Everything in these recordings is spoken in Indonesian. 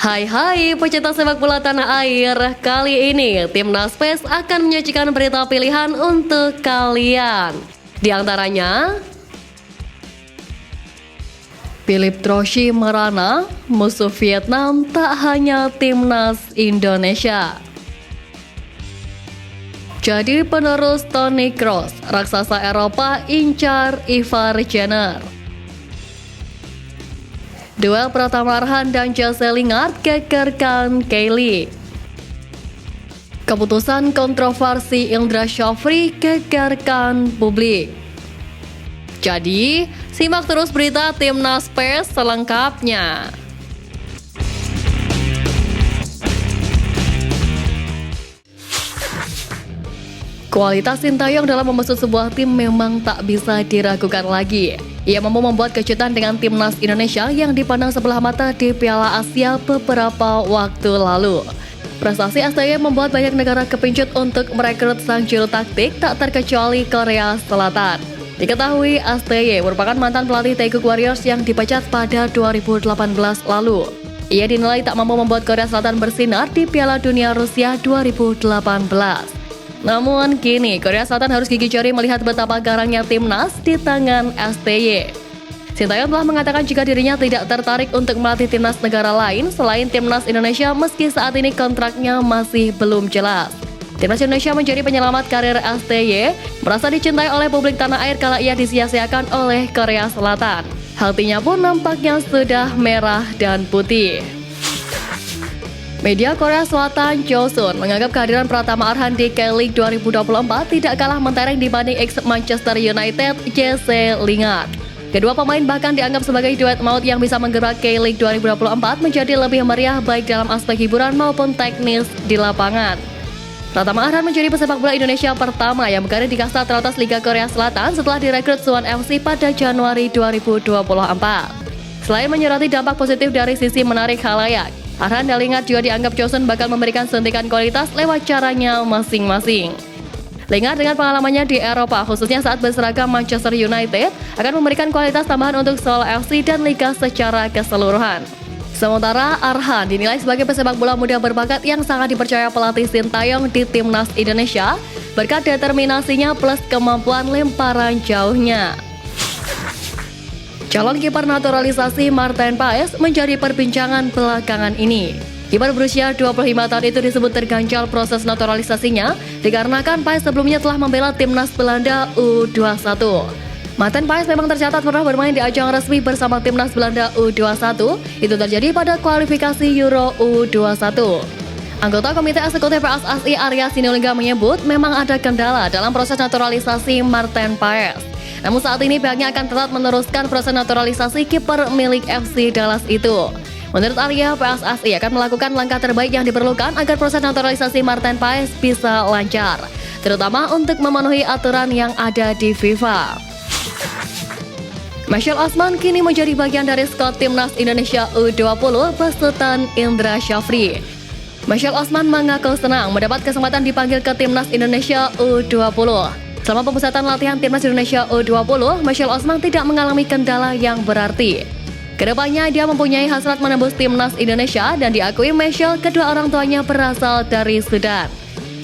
Hai pecinta sepak bola tanah air. Kali ini Timnas PES akan menyajikan berita pilihan untuk kalian. Di antaranya Philipp Troshi merana, musuh Vietnam tak hanya Timnas Indonesia. Jadi penerus Toni Kroos, raksasa Eropa incar Ivar Jenner. Duel Pratama Arhan dan Jesse Lingard gegerkan Kylie. Keputusan kontroversi Indra Syafri gegerkan publik. Jadi, simak terus berita Timnas PES selengkapnya. Kualitas Sintayong dalam membesut sebuah tim memang tak bisa diragukan lagi. Ia mampu membuat kejutan dengan Timnas Indonesia yang dipandang sebelah mata di Piala Asia beberapa waktu lalu. Prestasi STY membuat banyak negara kepincut untuk merekrut sang juru taktik, tak terkecuali Korea Selatan. Diketahui STY merupakan mantan pelatih Taeguk Warriors yang dipecat pada 2018 lalu. Ia dinilai tak mampu membuat Korea Selatan bersinar di Piala Dunia Rusia 2018. Namun kini Korea Selatan harus gigih jari melihat betapa garangnya timnas di tangan STY. Sintayong telah mengatakan jika dirinya tidak tertarik untuk melatih timnas negara lain selain timnas Indonesia meski saat ini kontraknya masih belum jelas. Timnas Indonesia menjadi penyelamat karir STY, merasa dicintai oleh publik tanah air kala ia disia-siakan oleh Korea Selatan. Hatinya pun nampaknya sudah merah dan putih. Media Korea Selatan Chosun menganggap kehadiran Pratama Arhan di K-League 2024 tidak kalah mentereng dibanding ex-Manchester United Jesse Lingard. Kedua pemain bahkan dianggap sebagai duet maut yang bisa menggerak K-League 2024 menjadi lebih meriah baik dalam aspek hiburan maupun teknis di lapangan. Pratama Arhan menjadi pesepak bola Indonesia pertama yang berkarir di kasta teratas Liga Korea Selatan setelah direkrut Suwon FC pada Januari 2024. Selain menyoroti dampak positif dari sisi menarik khalayak, Arhan dan Lingard juga dianggap Chosun bakal memberikan suntikan kualitas lewat caranya masing-masing. Lingard dengan pengalamannya di Eropa, khususnya saat berseragam Manchester United, akan memberikan kualitas tambahan untuk Seoul FC dan Liga secara keseluruhan. Sementara Arhan dinilai sebagai pesepak bola muda berbakat yang sangat dipercaya pelatih Sintayong di Timnas Indonesia berkat determinasinya plus kemampuan lemparan jauhnya. Calon kiper naturalisasi Maarten Paes menjadi perbincangan belakangan ini. Kiper berusia 25 tahun itu disebut terganjal proses naturalisasinya dikarenakan Paes sebelumnya telah membela timnas Belanda U21. Maarten Paes memang tercatat pernah bermain di ajang resmi bersama timnas Belanda U21. Itu terjadi pada kualifikasi Euro U21. Anggota Komite Eksekutif PSSI Arya Sinulinga menyebut memang ada kendala dalam proses naturalisasi Maarten Paes. Namun saat ini pihaknya akan tetap meneruskan proses naturalisasi kiper milik FC Dallas itu. Menurut Arya, PSSI akan melakukan langkah terbaik yang diperlukan agar proses naturalisasi Maarten Paes bisa lancar, terutama untuk memenuhi aturan yang ada di FIFA. Michael Osman kini menjadi bagian dari skuad Timnas Indonesia U20 besutan Indra Syafri. Michael Osman mengaku senang mendapat kesempatan dipanggil ke Timnas Indonesia U20. Selama pemusatan latihan Timnas Indonesia U20, Michael Osman tidak mengalami kendala yang berarti. Kedepannya dia mempunyai hasrat menembus Timnas Indonesia dan diakui Michael kedua orang tuanya berasal dari Sudan.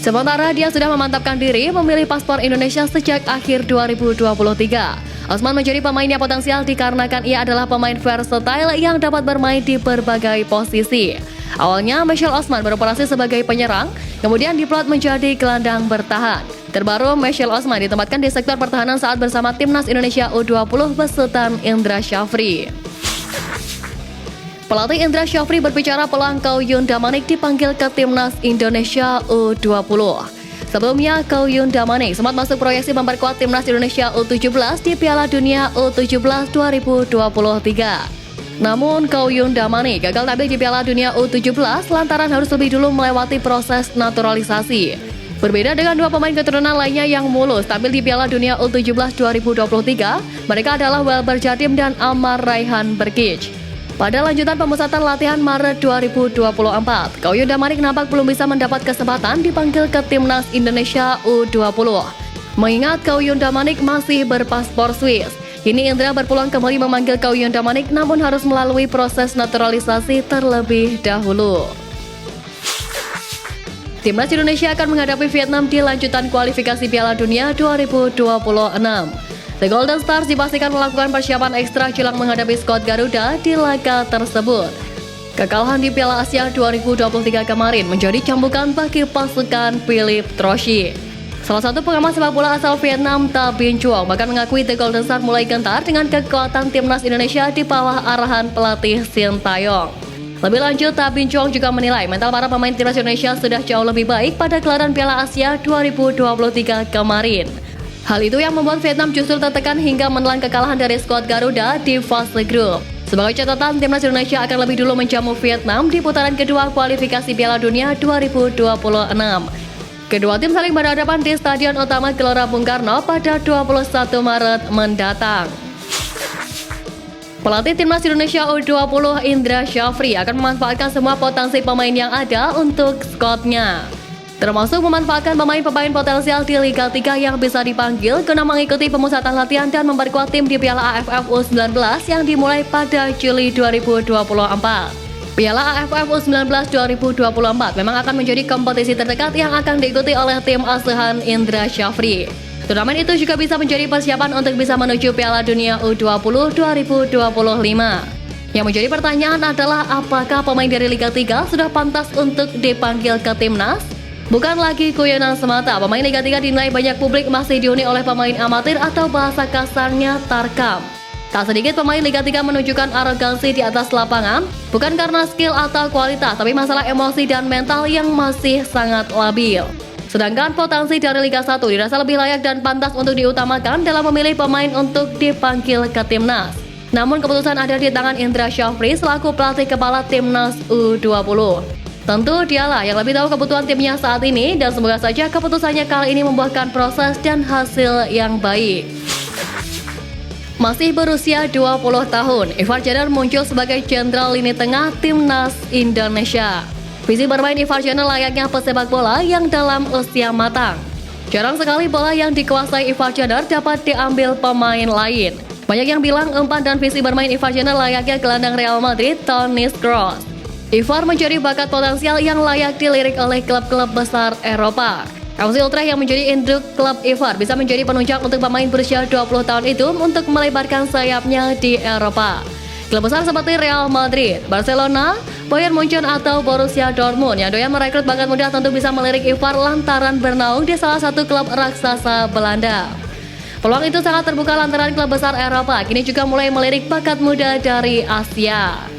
Sementara dia sudah memantapkan diri memilih paspor Indonesia sejak akhir 2023. Osman menjadi pemain yang potensial dikarenakan ia adalah pemain versatile yang dapat bermain di berbagai posisi. Awalnya Michael Osman beroperasi sebagai penyerang, kemudian diplot menjadi gelandang bertahan. Terbaru, Michael Osman ditempatkan di sektor pertahanan saat bersama Timnas Indonesia U20 besutan Indra Syafri. Pelatih Indra Syafri berbicara peluang Kau-Yun Damanik dipanggil ke Timnas Indonesia U20. Sebelumnya, Kau-Yun Damanik sempat masuk proyeksi memperkuat Timnas Indonesia U17 di Piala Dunia U17 2023. Namun, Kau-Yun Damanik gagal tampil di Piala Dunia U17 lantaran harus lebih dulu melewati proses naturalisasi. Berbeda dengan dua pemain keturunan lainnya yang mulus tampil di Piala Dunia U17 2023, mereka adalah Welber Jadim dan Amar Raihan Berkic. Pada lanjutan pemusatan latihan Maret 2024, Kau-Yun Damanik nampak belum bisa mendapat kesempatan dipanggil ke Timnas Indonesia U20. Mengingat Kau-Yun Damanik masih berpaspor Swiss, Kini Indra berpeluang kembali memanggil Kuyun Damanik namun harus melalui proses naturalisasi terlebih dahulu. Timnas Indonesia akan menghadapi Vietnam di lanjutan kualifikasi Piala Dunia 2026. The Golden Stars dipastikan melakukan persiapan ekstra jelang menghadapi skuad Garuda di laga tersebut. Kekalahan di Piala Asia 2023 kemarin menjadi cambukan bagi pasukan Philippe Trouchi. Salah satu pengamat sepak bola asal Vietnam, Ta Binh Chuong, bahkan mengakui The Golden Stars mulai gentar dengan kekuatan timnas Indonesia di bawah arahan pelatih Sintayong. Lebih lanjut, Ta Binh Chuong juga menilai mental para pemain timnas Indonesia sudah jauh lebih baik pada gelaran Piala Asia 2023 kemarin. Hal itu yang membuat Vietnam justru tertekan hingga menelan kekalahan dari skuad Garuda di fase grup. Sebagai catatan, timnas Indonesia akan lebih dulu menjamu Vietnam di putaran kedua kualifikasi Piala Dunia 2026. Kedua tim saling berhadapan di Stadion Utama Gelora Bung Karno pada 21 Maret mendatang. Pelatih timnas Indonesia U20 Indra Syafri akan memanfaatkan semua potensi pemain yang ada untuk skuadnya, termasuk memanfaatkan pemain-pemain potensial di Liga 3 yang bisa dipanggil guna mengikuti pemusatan latihan dan memperkuat tim di Piala AFF U19 yang dimulai pada Juli 2024. Piala AFF U19 2024 memang akan menjadi kompetisi terdekat yang akan diikuti oleh tim asuhan Indra Syafri. Turnamen itu juga bisa menjadi persiapan untuk bisa menuju Piala Dunia U20 2025. Yang menjadi pertanyaan adalah apakah pemain dari Liga 3 sudah pantas untuk dipanggil ke timnas? Bukan lagi guyonan semata, pemain Liga 3 dinilai banyak publik masih dihuni oleh pemain amatir atau bahasa kasarnya tarkam. Tak sedikit pemain Liga 3 menunjukkan arogansi di atas lapangan, bukan karena skill atau kualitas, tapi masalah emosi dan mental yang masih sangat labil. Sedangkan potensi dari Liga 1 dirasa lebih layak dan pantas untuk diutamakan dalam memilih pemain untuk dipanggil ke timnas. Namun keputusan ada di tangan Indra Syafri selaku pelatih kepala timnas U20. Tentu dialah yang lebih tahu kebutuhan timnya saat ini dan semoga saja keputusannya kali ini membuahkan proses dan hasil yang baik. Masih berusia 20 tahun, Ivar Jenner muncul sebagai jenderal lini tengah timnas Indonesia. Visi bermain Ivar Jenner layaknya pesepak bola yang dalam usia matang. Jarang sekali bola yang dikuasai Ivar Jenner dapat diambil pemain lain. Banyak yang bilang umpan dan visi bermain Ivar Jenner layaknya gelandang Real Madrid Toni Kroos. Ivar menjadi bakat potensial yang layak dilirik oleh klub-klub besar Eropa. FC Utrecht yang menjadi induk klub Ivar bisa menjadi penunjang untuk pemain berusia 20 tahun itu untuk melebarkan sayapnya di Eropa. Klub besar seperti Real Madrid, Barcelona, Bayern Munchen atau Borussia Dortmund yang doyan merekrut bakat muda tentu bisa melirik Ivar lantaran bernaung di salah satu klub raksasa Belanda. Peluang itu sangat terbuka lantaran klub besar Eropa kini juga mulai melirik bakat muda dari Asia.